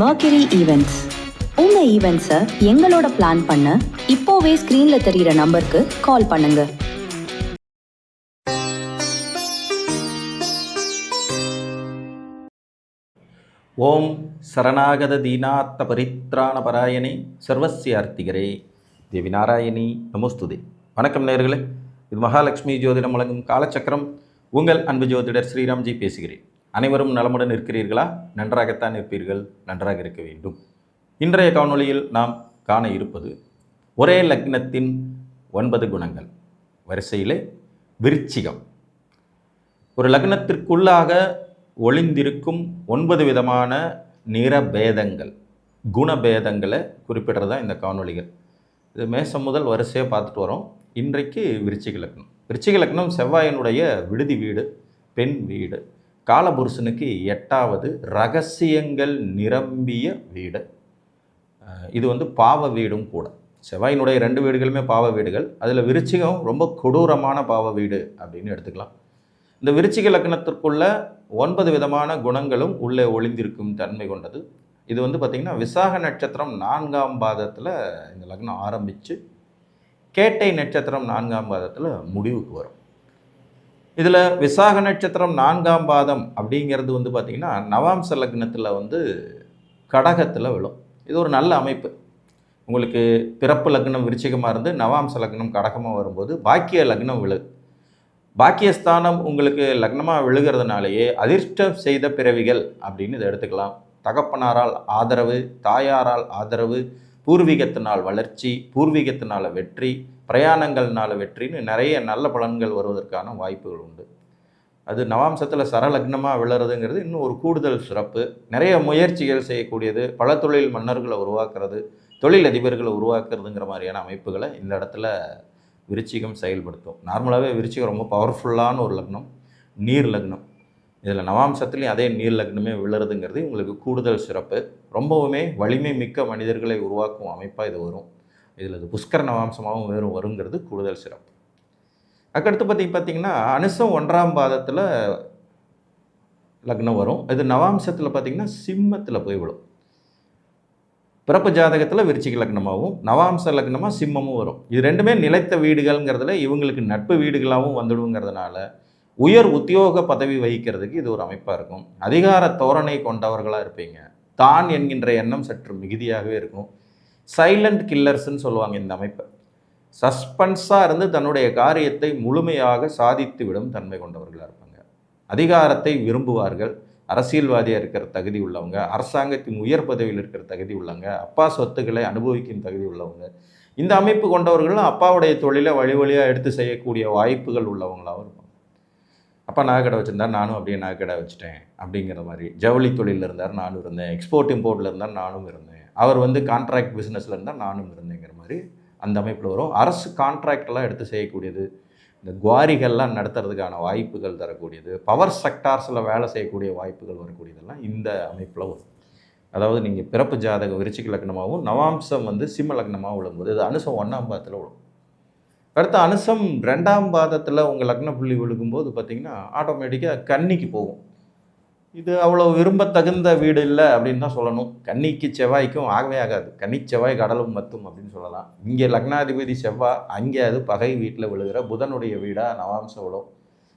Mercury Events. உங்க ஈவெண்ட்ஸை எங்களோட plan பண்ண இப்போவே ஸ்கிரீன்ல தெரியிற நம்பருக்கு கால் பண்ணுங்க. ஓம் சரணாகத தீனாத்த பரித்ராண பராயணி சர்வசியார்த்திகரே தேவி நாராயணி நமோஸ்துதே. வணக்கம் நேயர்களே, இது மகாலட்சுமி ஜோதிடம் வழங்கும் காலச்சக்கரம். உங்கள் அன்பு ஜோதிடர் ஸ்ரீராம்ஜி பேசுகிறேன். அனைவரும் நலமுடன் இருக்கிறீர்களா? நன்றாகத்தான் இருப்பீர்கள், நன்றாக இருக்க வேண்டும். இன்றைய காணொளியில் நாம் காண இருப்பது ஒரே லக்னத்தின் 9 குணங்கள். வரிசையிலே விருச்சிகம். ஒரு லக்னத்திற்குள்ளாக ஒளிந்திருக்கும் 9 விதமான நிறபேதங்கள், குணபேதங்களை குறிப்பிடுறதா இந்த காணொளிகள். இது மேசம் முதல் வரிசையாக பார்த்துட்டு வரோம். இன்றைக்கு விருச்சிக லக்னம். விருச்சிக லக்னம் செவ்வாயினுடைய விடுதி வீடு, பெண் வீடு. காலபுருஷனுக்கு 8வது ரகசியங்கள் நிரம்பிய வீடு. இது பாவ வீடும் கூட. செவ்வாயினுடைய 2 வீடுகளுமே பாவ வீடுகள். அதில் விருச்சிகம் ரொம்ப கொடூரமான பாவ வீடு அப்படின்னு எடுத்துக்கலாம். இந்த விருச்சிக லக்னத்திற்குள்ள 9 விதமான குணங்களும் உள்ளே ஒளிந்திருக்கும் தன்மை கொண்டது. இது பார்த்திங்கன்னா விசாக நட்சத்திரம் 4ஆம் பாதத்தில் இந்த லக்னம் ஆரம்பித்து கேட்டை நட்சத்திரம் 4ஆம் பாதத்தில் முடிவுக்கு வரும். இதில் விசாக நட்சத்திரம் 4ஆம் பாதம் அப்படிங்கிறது பார்த்திங்கன்னா நவாம்ச லக்னத்தில் கடகத்தில் விழும். இது ஒரு நல்ல அமைப்பு. உங்களுக்கு பிறப்பு லக்னம் விருச்சிகமாக இருந்து நவாம்ச லக்னம் கடகமாக வரும்போது பாக்கிய லக்னம் விழு. பாக்கியஸ்தானம் உங்களுக்கு லக்னமாக விழுகிறதுனாலேயே அதிர்ஷ்டம் செய்த பிறவிகள் அப்படின்னு இதை எடுத்துக்கலாம். தகப்பனாரால் ஆதரவு, தாயாரால் ஆதரவு, பூர்வீகத்தினால் வளர்ச்சி, பூர்வீகத்தினால் வெற்றி, பிரயாணங்கள்னால வெற்றின்னு நிறைய நல்ல பலன்கள் வருவதற்கான வாய்ப்புகள் உண்டு. அது நவாம்சத்தில் சரலக்னமாக விழுறதுங்கிறது இன்னும் ஒரு கூடுதல் சிறப்பு. நிறைய முயற்சிகள் செய்யக்கூடியது, பல தொழில் மன்னர்களை உருவாக்குறது, தொழில் அதிபர்களை உருவாக்குறதுங்கிற மாதிரியான அமைப்புகளை இந்த இடத்துல விருச்சிகம் செயல்படுத்தும். நார்மலாகவே விருச்சிகம் ரொம்ப பவர்ஃபுல்லான ஒரு லக்னம், நீர் லக்னம். இதில் நவாம்சத்துலேயும் அதே நீர் லக்னமே விழுறதுங்கிறது உங்களுக்கு கூடுதல் சிறப்பு. ரொம்பவுமே வலிமை மிக்க மனிதர்களை உருவாக்கும் அமைப்பாக இது வரும். இதில் இது புஷ்கர நவாம்சமாகவும் வருங்கிறது கூடுதல் சிறப்பு. அதுக்கடுத்து பார்த்திங்கன்னா அனுசம் 1ஆம் பாதத்தில் லக்னம் வரும். இது நவாம்சத்தில் பார்த்திங்கன்னா சிம்மத்தில் போய் விடும். பிறப்பு ஜாதகத்தில் விருச்சிக லக்னமாகவும் நவாம்ச லக்னமாக சிம்மமும் வரும். இது ரெண்டுமே நிலைத்த வீடுகள்ங்கிறதுல இவங்களுக்கு நட்பு வீடுகளாகவும் வந்துடுங்கிறதுனால உயர் உத்தியோக பதவி வகிக்கிறதுக்கு இது ஒரு அமைப்பாக இருக்கும். அதிகார தோரணை கொண்டவர்களாக இருப்பீங்க. தான் என்கின்ற எண்ணம் சற்று மிகுதியாகவே இருக்கும். சைலண்ட் கில்லர்ஸ்ன்னு சொல்லுவாங்க இந்த அமைப்பை. சஸ்பென்ஸாக இருந்து தன்னுடைய காரியத்தை முழுமையாக சாதித்து விடும் தன்மை கொண்டவர்களாக இருப்பாங்க. அதிகாரத்தை விரும்புவார்கள். அரசியல்வாதியாக இருக்கிற தகுதி உள்ளவங்க, அரசாங்கத்தின் உயர் பதவியில் இருக்கிற தகுதி உள்ளவங்க, அப்பா சொத்துக்களை அனுபவிக்கும் தகுதி உள்ளவங்க. இந்த அமைப்பு கொண்டவர்களும் அப்பாவுடைய தொழிலை வழி வழியாக எடுத்து செய்யக்கூடிய வாய்ப்புகள் உள்ளவங்களாகவும் இருப்பாங்க. அப்பா நகைக்கடை வச்சுருந்தார், நானும் அப்படியே நகைக்கடை வச்சுட்டேன் அப்படிங்கிற மாதிரி. ஜவுளி தொழிலில் இருந்தார், நானும் இருந்தேன். எக்ஸ்போர்ட் இம்போர்ட்டில் இருந்தார், நானும் இருந்தேன். அவர் கான்ட்ராக்ட் பிஸ்னஸில் இருந்தால் நானும் இருந்தேங்கிற மாதிரி அந்த அமைப்பில் வரும். அரசு கான்ட்ராக்டெல்லாம் எடுத்து செய்யக்கூடியது, இந்த குவாரிகள்லாம் நடத்துறதுக்கான வாய்ப்புகள் தரக்கூடியது, பவர் செக்டார்ஸில் வேலை செய்யக்கூடிய வாய்ப்புகள் வரக்கூடியதெல்லாம் இந்த அமைப்பில் வரும். அதாவது நீங்கள் பிறப்பு ஜாதகம் விருச்சிக லக்னமாகவும் நவாம்சம் சிம்ம லக்னமாக விழும்போது இது அனுசம் 1ஆம் பாதத்தில் விழும். அடுத்த அனுசம் 2ஆம் பாதத்தில் உங்கள் லக்ன புள்ளி விழுகும்போது பார்த்திங்கன்னா ஆட்டோமேட்டிக்காக கன்னிக்கு போகும். இது அவ்வளோ விரும்பத்தகுந்த வீடு இல்லை அப்படின்னு தான் சொல்லணும். கன்னிக்கு செவ்வாய்க்கும் ஆகவே ஆகாது. கன்னி செவ்வாய் கடலும் மத்தும் அப்படின்னு சொல்லலாம். இங்கே லக்னாதிபதி செவ்வாய், அங்கே அது பகை வீட்டில் விழுகிற புதனுடைய வீடாக நவாம்சம் விடும்.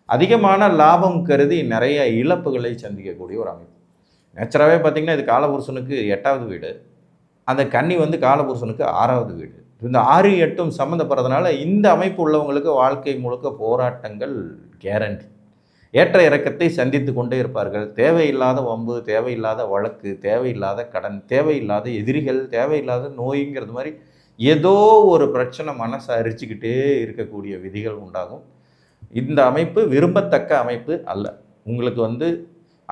அதிகமான லாபம் கருதி நிறைய இழப்புகளை சந்திக்கக்கூடிய ஒரு அமைப்பு. நேச்சராகவே பார்த்திங்கன்னா இது காலபுருஷனுக்கு 8வது வீடு. அந்த கன்னி காலபுருஷனுக்கு 6வது வீடு. இந்த 6, 8 சம்மந்தப்படுறதுனால இந்த அமைப்பு உள்ளவங்களுக்கு வாழ்க்கை முழுக்க போராட்டங்கள் கேரண்டி. ஏற்ற இறக்கத்தை சந்தித்து கொண்டே இருப்பார்கள். தேவையில்லாத வம்பு, தேவையில்லாத வழக்கு, தேவையில்லாத கடன், தேவையில்லாத எதிரிகள், தேவையில்லாத நோய்ங்கிறது மாதிரி ஏதோ ஒரு பிரச்சனை மனசை அரிச்சுக்கிட்டே இருக்கக்கூடிய விதிகள் உண்டாகும். இந்த அமைப்பு விரும்பத்தக்க அமைப்பு அல்ல. உங்களுக்கு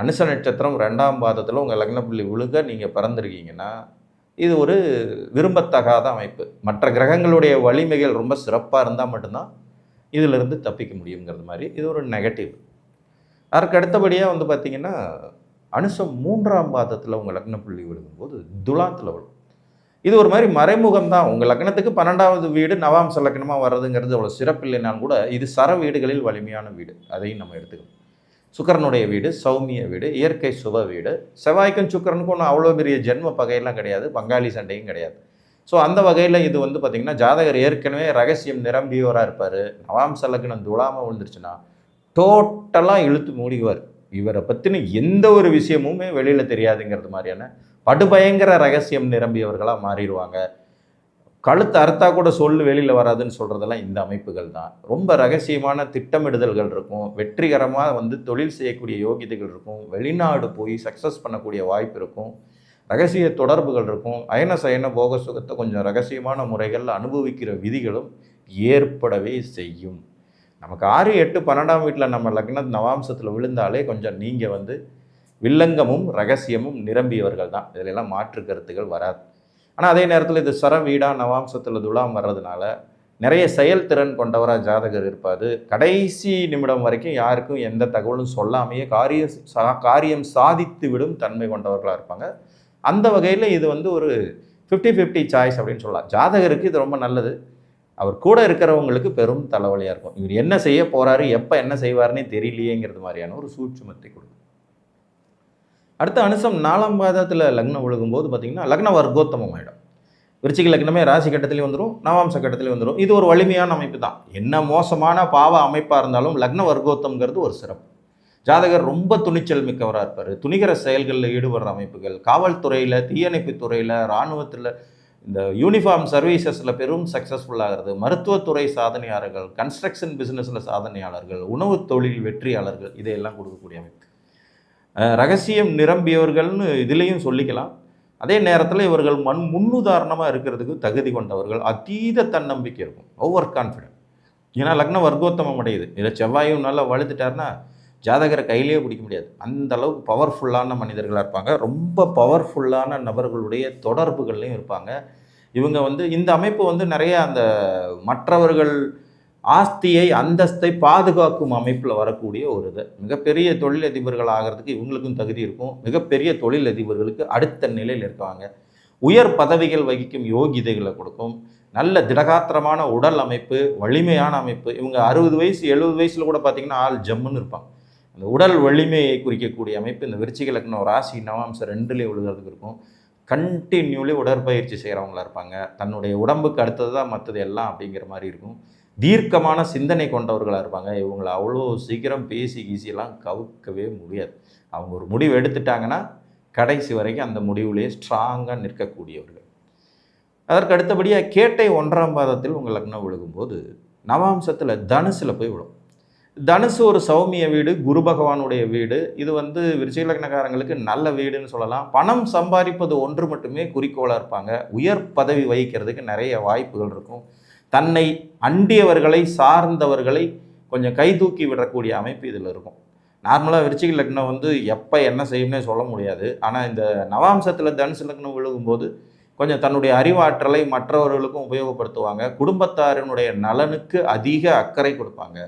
அனுச நட்சத்திரம் 2ஆம் பாதத்தில் உங்கள் லக்னப்புள்ளி விழுக நீங்கள் பிறந்திருக்கீங்கன்னா இது ஒரு விரும்பத்தகாத அமைப்பு. மற்ற கிரகங்களுடைய வலிமைகள் ரொம்ப சிறப்பாக இருந்தால் மட்டும்தான் இதிலிருந்து தப்பிக்க முடியுங்கிறது மாதிரி இது ஒரு நெகட்டிவ். அதற்கு அடுத்தபடியாக பார்த்திங்கன்னா அனுசம் 3ஆம் பாதத்தில் உங்கள் லக்ன புள்ளி விழுகும்போது துலாத்தில் விழும். இது ஒரு மாதிரி மறைமுகம் தான். உங்கள் லக்னத்துக்கு 12வது வீடு நவாம்ச லக்னமாக வர்றதுங்கிறது அவ்வளோ சிறப்பில்லைனாலும் கூட இது சர வீடுகளில் வலிமையான வீடு. அதையும் நம்ம எடுத்துக்கணும். சுக்கிரனுடைய வீடு சௌமிய வீடு, இயற்கை சுப வீடு. செவ்வாய்க்கும் சுக்கிரனுக்கும் ஒன்றும் அவ்வளோ பெரிய ஜென்ம பகையெல்லாம் கிடையாது, பங்காளி சண்டையும் கிடையாது. ஸோ அந்த வகையில் இது வந்து பார்த்திங்கன்னா ஜாதகர் ஏற்கனவே ரகசியம் நிரம்பியவராக இருப்பார். நவாம்ச லக்னம் துலாமல் விழுந்துருச்சுன்னா டோட்டலாக இழுத்து மூடிவார். இவரை பற்றின எந்த ஒரு விஷயமுமே வெளியில் தெரியாதுங்கிறது மாதிரியான படுபயங்கர ரகசியம் நிரம்பியவர்களாக மாறிடுவாங்க. கழுத்து அறுத்தா கூட சொல்லு வெளியில் வராதுன்னு சொல்கிறதெல்லாம் இந்த அமைப்புகள் தான். ரொம்ப ரகசியமான திட்டமிடுதல்கள் இருக்கும், வெற்றிகரமாக வந்து தொழில் செய்யக்கூடிய யோகிதைகள் இருக்கும், வெளிநாடு போய் சக்ஸஸ் பண்ணக்கூடிய வாய்ப்பு இருக்கும், ரகசிய தொடர்புகள் இருக்கும், அயன சயன போக சுகத்தை கொஞ்சம் ரகசியமான முறைகளில் அனுபவிக்கிற விதிகளும் ஏற்படவே செய்யும். நமக்கு 6, 8, 12ஆம் வீட்டில் நம்ம லக்ன நவாம்சத்தில் விழுந்தாலே கொஞ்சம் நீங்கள் வந்து வில்லங்கமும் ரகசியமும் நிரம்பியவர்கள் தான். இதிலெல்லாம் மாற்று கருத்துகள் வராது. ஆனால் அதே நேரத்தில் இது சர வீடாக நவாம்சத்தில் துலாம் வர்றதுனால நிறைய செயல்திறன் கொண்டவராக ஜாதகர் இருப்பார். கடைசி நிமிடம் வரைக்கும் யாருக்கும் எந்த தகவலும் சொல்லாமையே காரியம் சாதித்து விடும் தன்மை கொண்டவர்களாக இருப்பாங்க. அந்த வகையில் இது வந்து ஒரு 50-50 சாய்ஸ் அப்படின்னு சொல்லலாம். ஜாதகருக்கு இது ரொம்ப நல்லது. அவர் கூட இருக்கிறவங்களுக்கு பெரும் தலைவலியாக இருக்கும். இவர் என்ன செய்ய போகிறாரு, எப்போ என்ன செய்வார்னே தெரியலையேங்கிறது மாதிரியான ஒரு சூட்சுமத்தை கொடுக்கும். அடுத்த அனுசம் 4ஆம் பாதத்தில் லக்னம் விழுகும்போது பார்த்திங்கன்னா லக்ன வர்க்கோத்தமம் ஆகிடும். விருச்சிக லக்னமே ராசி கட்டத்திலையும் வந்துடும், நவாம்ச கட்டத்திலையும் வந்துடும். இது ஒரு வலிமையான அமைப்பு தான். என்ன மோசமான பாவ அமைப்பாக இருந்தாலும் லக்ன வர்க்கோத்தம்ங்கிறது ஒரு சிறப்பு. ஜாதகர் ரொம்ப துணிச்சல் மிக்கவராக இருப்பார். துணிகர செயல்களில் ஈடுபடுற அமைப்புகள், காவல்துறையில், தீயணைப்பு துறையில், இராணுவத்தில், இந்த யூனிஃபார்ம் சர்வீசஸில் பெரும் சக்ஸஸ்ஃபுல்லாகிறது, மருத்துவத்துறை சாதனையாளர்கள், கன்ஸ்ட்ரக்ஷன் பிஸ்னஸில் சாதனையாளர்கள், உணவு தொழில் வெற்றியாளர்கள், இதையெல்லாம் கொடுக்கக்கூடிய அமைப்பு. ரகசியம் நிரம்பியவர்கள்னு இதுலேயும் சொல்லிக்கலாம். அதே நேரத்தில் இவர்கள் முன்னுதாரணமாக இருக்கிறதுக்கு தகுதி கொண்டவர்கள். அதீத தன்னம்பிக்கை இருக்கும், ஓவர் கான்ஃபிடென்ட். ஏன்னா லக்ன வர்க்கோத்தமம் அடையுது. இதில் செவ்வாயும் நல்லா வளர்த்துட்டாருன்னா ஜாதகரை கையிலேயே பிடிக்க முடியாது. அந்த அளவுக்கு பவர்ஃபுல்லான மனிதர்களாக இருப்பாங்க. ரொம்ப பவர்ஃபுல்லான நபர்களுடைய தொடர்புகள்லையும் இருப்பாங்க. இவங்க வந்து இந்த அமைப்பு வந்து நிறைய அந்த மற்றவர்கள் ஆஸ்தியை அந்தஸ்தை பாதுகாக்கும் அமைப்பில் வரக்கூடிய ஒரு இது. மிகப்பெரிய தொழிலதிபர்கள் ஆகிறதுக்கு இவங்களுக்கும் தகுதி இருக்கும். மிகப்பெரிய தொழிலதிபர்களுக்கு அடுத்த நிலையில் இருக்காங்க. உயர் பதவிகள் வகிக்கும் யோகிதைகளை கொடுக்கும். நல்ல திடகாத்திரமான உடல் அமைப்பு, வலிமையான அமைப்பு. இவங்க 60 வயசு 70 வயசில் கூட பார்த்திங்கன்னா ஆள் ஜம்முன்னு இருப்பாங்க. அந்த உடல் வலிமையை குறிக்கக்கூடிய அமைப்பு இந்த விருச்சிக லக்னம் ராசி நவாம்சம் 2லேயே விழுகிறதுக்கு இருக்கும். கண்டினியூலி உடற்பயிற்சி செய்கிறவங்களா இருப்பாங்க. தன்னுடைய உடம்புக்கு அடுத்தது தான் மற்றது எல்லாம் அப்படிங்கிற மாதிரி இருக்கும். தீர்க்கமான சிந்தனை கொண்டவர்களாக இருப்பாங்க. இவங்களை அவ்வளோ சீக்கிரம் பேசி கீசியெல்லாம் கவுக்கவே முடியாது. அவங்க ஒரு முடிவு எடுத்துட்டாங்கன்னா கடைசி வரைக்கும் அந்த முடிவுலேயே ஸ்ட்ராங்காக நிற்கக்கூடியவர்கள். அதற்கு அடுத்தபடியாக கேட்டை 1ஆம் பாதத்தில் உங்கள் லக்னம் விழுகும்போது நவாம்சத்தில் தனுசில் போய் விழும். தனுசு ஒரு சௌமிய வீடு, குரு பகவானுடைய வீடு. இது வந்து விருச்சிக லக்னக்காரங்களுக்கு நல்ல வீடுன்னு சொல்லலாம். பணம் சம்பாதிப்பது ஒன்று மட்டுமே குறிக்கோளாக இருப்பாங்க. உயர் பதவி வகிக்கிறதுக்கு நிறைய வாய்ப்புகள் இருக்கும். தன்னை அண்டியவர்களை சார்ந்தவர்களை கொஞ்சம் கை தூக்கி விடக்கூடிய அமைப்பு இதில் இருக்கும். நார்மலாக விருச்சிக லக்னம் வந்து எப்போ என்ன செய்யும்னே சொல்ல முடியாது. ஆனால் இந்த நவாம்சத்தில் தனுசு லக்னம் விழுகும்போது கொஞ்சம் தன்னுடைய அறிவாற்றலை மற்றவர்களுக்கும் உபயோகப்படுத்துவாங்க. குடும்பத்தாரினுடைய நலனுக்கு அதிக அக்கறை கொடுப்பாங்க.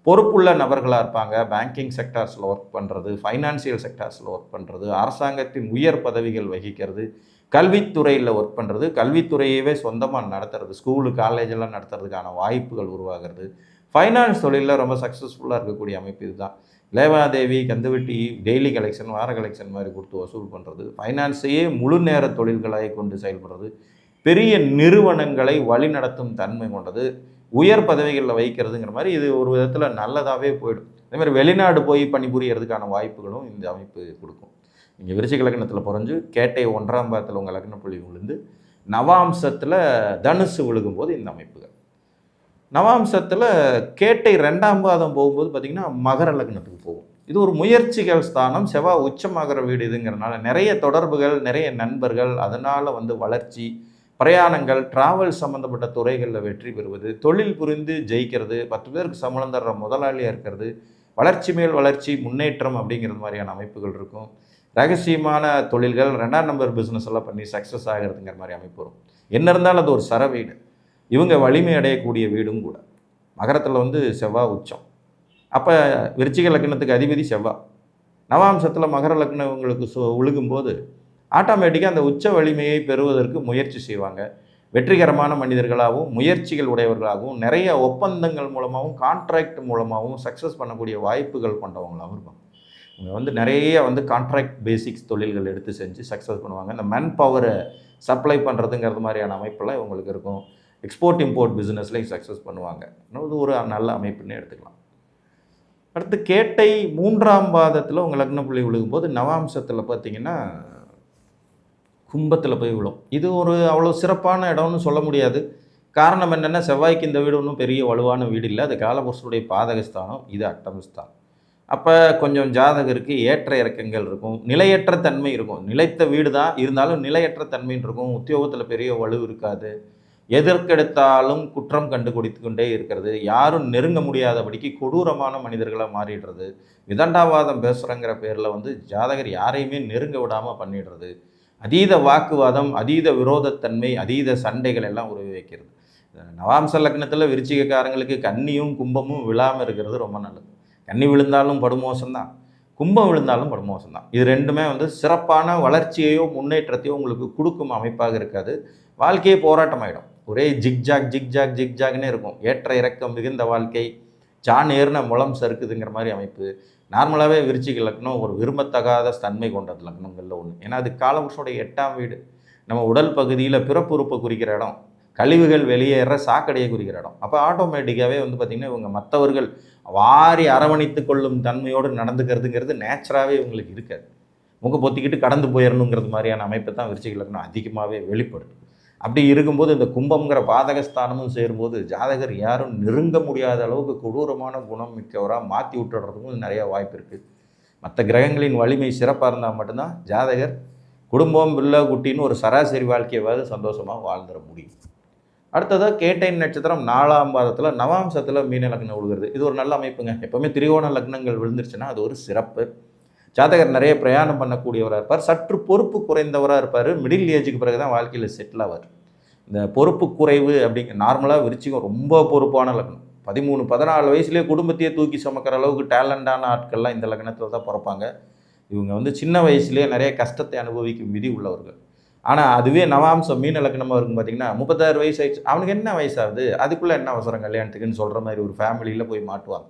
பொறுப்புள்ள நபர்களாக இருப்பாங்க. பேங்கிங் செக்டார்ஸில் ஒர்க் பண்ணுறது, ஃபைனான்சியல் செக்டார்ஸில் ஒர்க் பண்ணுறது, அரசாங்கத்தின் உயர் பதவிகள் வகிக்கிறது, கல்வித்துறையில் ஒர்க் பண்ணுறது, கல்வித்துறையவே சொந்தமாக நடத்துறது, ஸ்கூலு காலேஜெல்லாம் நடத்துறதுக்கான வாய்ப்புகள் உருவாகிறது. ஃபைனான்ஸ் தொழிலில் ரொம்ப சக்ஸஸ்ஃபுல்லாக இருக்கக்கூடிய அமைப்பு இதுதான். லேவாதேவி, கந்துவட்டி, டெய்லி கலெக்ஷன், வார கலெக்ஷன் மாதிரி கொடுத்து வசூல் பண்ணுறது, ஃபைனான்ஸையே முழு நேர தொழில்களாக கொண்டு செயல்படுறது, பெரிய நிறுவனங்களை வழிநடத்தும் தன்மை கொண்டது, உயர் பதவிகளில் வைக்கிறதுங்கிற மாதிரி இது ஒரு விதத்தில் நல்லதாகவே போயிடும். அதேமாதிரி வெளிநாடு போய் பணிபுரியறதுக்கான வாய்ப்புகளும் இந்த அமைப்பு கொடுக்கும். நீங்கள் விருச்சிக லக்னத்தில் பிறந்து கேட்டை 1ஆம் பாதத்தில் உங்கள் லக்ன புள்ளி விழுந்து நவாம்சத்தில் தனுசு விழுகும்போது இந்த அமைப்புகள். நவாம்சத்தில் கேட்டை 2ஆம் பாதம் போகும்போது பார்த்திங்கன்னா மகர லக்னத்துக்கு போகும். இது ஒரு முயற்சிகள் ஸ்தானம். செவ்வாய் உச்சமாகிற வீடு இதுங்கிறனால நிறைய தொடர்புகள், நிறைய நண்பர்கள், அதனால் வந்து வளர்ச்சி, பிரயாணங்கள், டிராவல் சம்மந்தப்பட்ட துறைகளில் வெற்றி பெறுவது, தொழில் புரிந்து ஜெயிக்கிறது, 10 பேருக்கு சம்பளம் தர்ற முதலாளியாக இருக்கிறது, வளர்ச்சி மேல் வளர்ச்சி, முன்னேற்றம் அப்படிங்கிறது மாதிரியான அமைப்புகள் இருக்கும். ரகசியமான தொழில்கள், 2ஆம் நம்பர் பிஸ்னஸ் எல்லாம் பண்ணி சக்ஸஸ் ஆகிறதுங்கிற மாதிரி அமைப்பு வரும். என்ன இருந்தாலும் அது ஒரு சர வீடு. இவங்க வலிமை அடையக்கூடிய வீடும் கூட. மகரத்தில் வந்து செவ்வாய் உச்சம். அப்போ விருச்சிக லக்னத்துக்கு அதிபதி செவ்வாய். நவாம்சத்தில் மகர லக்னம் இவங்களுக்கு விழுகும்போது ஆட்டோமேட்டிக்காக அந்த உச்ச வலிமையை பெறுவதற்கு முயற்சி செய்வாங்க. வெற்றிகரமான மனிதர்களாகவும் முயற்சிகள் உடையவர்களாகவும் நிறைய ஒப்பந்தங்கள் மூலமாகவும் கான்ட்ராக்ட் மூலமாகவும் சக்ஸஸ் பண்ணக்கூடிய வாய்ப்புகள் கொண்டவங்களாகவும் இருக்கும். இவங்க வந்து நிறைய வந்து கான்ட்ராக்ட் பேசிக்ஸ் தொழில்கள் எடுத்து செஞ்சு சக்ஸஸ் பண்ணுவாங்க. இந்த மேன் பவரை சப்ளை பண்ணுறதுங்கிறது மாதிரியான அமைப்பெல்லாம் இவங்களுக்கு இருக்கும். எக்ஸ்போர்ட் இம்போர்ட் பிஸ்னஸ்லையும் சக்ஸஸ் பண்ணுவாங்க. இது ஒரு நல்ல அமைப்புன்னு எடுத்துக்கலாம். அடுத்து கேட்டை 3ஆம் பாதத்தில் உங்கள் லக்ன புள்ளி விழுகும்போது நவாம்சத்தில் பார்த்தீங்கன்னா கும்பத்தில் போய் விழும். இது ஒரு அவ்வளோ சிறப்பான இடம்னு சொல்ல முடியாது. காரணம் என்னென்னா, செவ்வாய்க்கு இந்த வீடு ஒன்றும் பெரிய வலுவான வீடு இல்லை. அது காலபுருஷனுடைய பாதகஸ்தானம், இது அட்டமஸ்தானம். அப்போ கொஞ்சம் ஜாதகருக்கு ஏற்ற இறக்கங்கள் இருக்கும், நிலையற்ற தன்மை இருக்கும். நிலைத்த வீடு தான் இருந்தாலும் நிலையற்ற தன்மைன்னு இருக்கும். உத்தியோகத்தில் பெரிய வலு இருக்காது. எதற்கெடுத்தாலும் குற்றம் கண்டுபிடித்து கொண்டே இருக்கிறது. யாரும் நெருங்க முடியாதபடிக்கு கொடூரமான மனிதர்களாக மாறிடுறது. விதண்டாவாதம் பேசுகிறங்கிற பேரில் வந்து ஜாதகர் யாரையுமே நெருங்க விடாமல் பண்ணிடுறது. அதீத வாக்குவாதம், அதீத விரோதத்தன்மை, அதீத சண்டைகள் எல்லாம் உருவாக்கிறது. நவாம்ச லக்னத்தில் விருச்சிகக்காரங்களுக்கு கன்னியும் கும்பமும் விழாமல் இருக்கிறது ரொம்ப நல்லது. கன்னி விழுந்தாலும் படுமோசம்தான், கும்பம் விழுந்தாலும் படுமோசம்தான். இது ரெண்டுமே வந்து சிறப்பான வளர்ச்சியையோ முன்னேற்றத்தையோ உங்களுக்கு கொடுக்கும் அமைப்பாக இருக்காது. வாழ்க்கையே போராட்டமாயிடும். ஒரே ஜிக்ஜாக்னே இருக்கும். ஏற்ற இறக்கம் மிகுந்த வாழ்க்கை, சான் ஏறின முளம் சறுக்குதுங்கிற மாதிரி அமைப்பு. நார்மலாகவே விருச்சிக லக்னம் ஒரு விரும்பத்தகாத தன்மை கொண்டது லக்னங்களில் ஒன்று. ஏன்னா அது காலபுருஷனுடைய 8ஆம் வீடு. நம்ம உடல் பகுதியில் பிறப்புறுப்பை குறிக்கிற இடம், கழிவுகள் வெளியேற சாக்கடையை குறிக்கிற இடம். அப்போ ஆட்டோமேட்டிக்காகவே வந்து பார்த்திங்கன்னா இவங்க மற்றவர்கள் வாரி அரவணைத்து கொள்ளும் தன்மையோடு நடந்துக்கிறதுங்கிறது நேச்சராகவே இவங்களுக்கு இருக்காது. முக பொத்திக்கிட்டு கடந்து போயிடணுங்கிறது மாதிரியான அமைப்பை தான் விருச்சிக லக்னம் அதிகமாகவே வெளிப்படுது. அப்படி இருக்கும்போது இந்த கும்பம்ங்கிற பாதகஸ்தானமும் சேரும்போது ஜாதகர் யாரும் நெருங்க முடியாத அளவுக்கு கொடூரமான குணம் மிக்கவராக மாற்றி விட்டுறதுக்கும் நிறைய வாய்ப்பு இருக்குது. மற்ற கிரகங்களின் வலிமை சிறப்பாக இருந்தால் மட்டும்தான் ஜாதகர் குடும்பம் பிள்ளை குட்டின்னு ஒரு சராசரி வாழ்க்கையாவது சந்தோஷமாக வாழ்ந்துட முடியும். அடுத்ததாக கேட்டை நட்சத்திரம் 4ஆம் பாதத்தில் நவாம்சத்தில் மீன லக்னம் விழுகிறது. இது ஒரு நல்ல அமைப்புங்க. எப்போவுமே திரிகோண லக்னங்கள் விழுந்துருச்சுன்னா அது ஒரு சிறப்பு. ஜாதகர் நிறைய பிரயாணம் பண்ணக்கூடியவராக இருப்பார். சற்று பொறுப்பு குறைந்தவராக இருப்பார். மிடில் ஏஜுக்கு பிறகு தான் வாழ்க்கையில் செட்டில் ஆவார். இந்த பொறுப்பு குறைவு அப்படிங்கிற நார்மலாக விருச்சிகம் ரொம்ப பொறுப்பான லக்னம். 13-14 வயசுலேயே குடும்பத்தையே தூக்கி சுமக்கிற அளவுக்கு டேலண்டான ஆட்கள்லாம் இந்த லக்னத்தில் தான் பிறப்பாங்க. இவங்க வந்து சின்ன வயசுலேயே நிறைய கஷ்டத்தை அனுபவிக்கும் விதி உள்ளவர்கள். ஆனால் அதுவே நவாம்சம் மீன லக்னமாக இருக்கும் பார்த்திங்கன்னா 36 வயசு ஆயிடுச்சு, அவனுக்கு என்ன வயசாகுது, அதுக்குள்ளே என்ன அவசரம் கல்யாணத்துக்குன்னு சொல்கிற மாதிரி ஒரு ஃபேமிலியில் போய் மாட்டுவாங்க.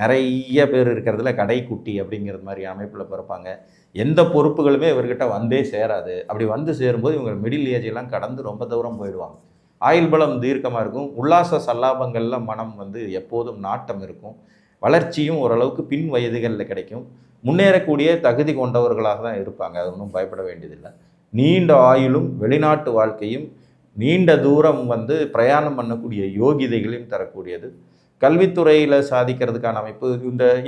நிறைய பேர் இருக்கிறதுல கடைக்குட்டி அப்படிங்கிற மாதிரி அமைப்பில் பிறப்பாங்க. எந்த பொறுப்புகளுமே இவர்கிட்ட வந்தே சேராது. அப்படி வந்து சேரும்போது இவங்க மிடில் ஏஜெல்லாம் கடந்து ரொம்ப தூரம் போயிடுவாங்க. ஆயுள் பலம் தீர்க்கமாக இருக்கும். உல்லாச சல்லாபங்களில் மனம் வந்து எப்போதும் நாட்டம் இருக்கும். வளர்ச்சியும் ஓரளவுக்கு பின் வயதுகளில் கிடைக்கும். முன்னேறக்கூடிய தகுதி கொண்டவர்களாக தான் இருப்பாங்க. அது ஒன்றும் பயப்பட வேண்டியதில்லை. நீண்ட ஆயுளும் வெளிநாட்டு வாழ்க்கையும் நீண்ட தூரம் வந்து பிரயாணம் பண்ணக்கூடிய யோகிதைகளையும் தரக்கூடியது. கல்வித்துறையில் சாதிக்கிறதுக்கான அமைப்பு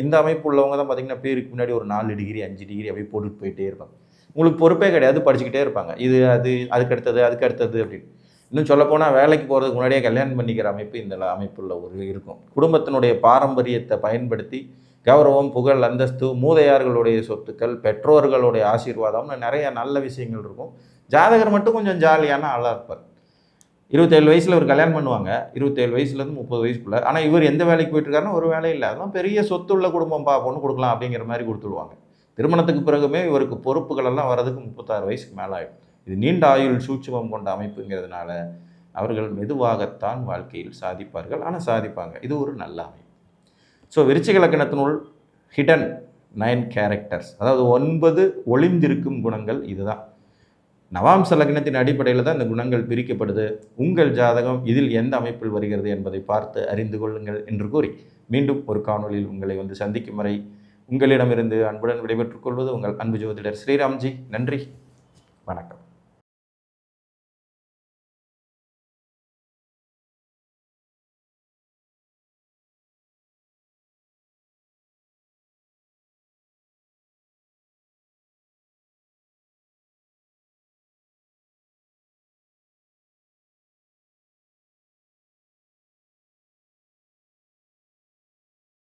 இந்த அமைப்பு உள்ளவங்க தான் பார்த்திங்கன்னா பேருக்கு முன்னாடி ஒரு 4 டிகிரி 5 டிகிரி அப்படி போட்டுட்டு போயிட்டே இருப்பாங்க. உங்களுக்கு பொறுப்பே கிடையாது, படிச்சுக்கிட்டே இருப்பாங்க. இது அதுக்கு அடுத்தது அப்படின்னு. இன்னும் சொல்லப்போனால் வேலைக்கு போகிறதுக்கு முன்னாடியே கல்யாணம் பண்ணிக்கிற அமைப்பு இந்த அமைப்புள்ள ஒரு இருக்கும். குடும்பத்தினுடைய பாரம்பரியத்தை பயன்படுத்தி கௌரவம், புகழ், அந்தஸ்து, மூதையார்களுடைய சொத்துக்கள், பெற்றோர்களுடைய ஆசீர்வாதம்னு நிறைய நல்ல விஷயங்கள் இருக்கும். ஜாதகர் மட்டும் கொஞ்சம் ஜாலியான ஆளாக இருப்பார். 27 வயசில் ஒரு கல்யாணம் பண்ணுவாங்க, 27 வயசுலேருந்து 30 வயசுக்குள்ளே. ஆனால் இவர் எந்த வேலைக்கு போயிட்டுருக்காருன்னா ஒரு வேலை இல்லை. அதெல்லாம் பெரிய சொத்துள்ள குடும்பம் பொண்ணு கொடுக்கலாம் அப்படிங்கிற மாதிரி கொடுத்துடுவாங்க. திருமணத்துக்கு பிறகுமே இவருக்கு பொறுப்புகளெல்லாம் வர்றதுக்கு 36 வயசுக்கு மேலே ஆகிடும். இது நீண்ட ஆயுள் சூட்சுமம் கொண்ட அமைப்புங்கிறதுனால அவர்கள் மெதுவாகத்தான் வாழ்க்கையில் சாதிப்பார்கள். ஆனால் சாதிப்பாங்க. இது ஒரு நல்ல அமைப்பு. ஸோ விருச்சிக லக்னத்தினுள் ஹிடன் 9 கேரக்டர்ஸ், அதாவது 9 ஒளிந்திருக்கும் குணங்கள். இதுதான் நவாம்ச லக்னத்தின் அடிப்படையில் தான் இந்த குணங்கள் பிரிக்கப்படுது. உங்கள் ஜாதகம் இதில் எந்த அமைப்பில் வருகிறது என்பதை பார்த்து அறிந்து கொள்ளுங்கள் என்று கூறி மீண்டும் ஒரு காணொலியில் உங்களை வந்து சந்திக்கும் வரை உங்களிடமிருந்து அன்புடன் விடைபெற்றுக் கொள்வது உங்கள் அன்பு ஜோதிடர் ஸ்ரீராம்ஜி. நன்றி, வணக்கம்.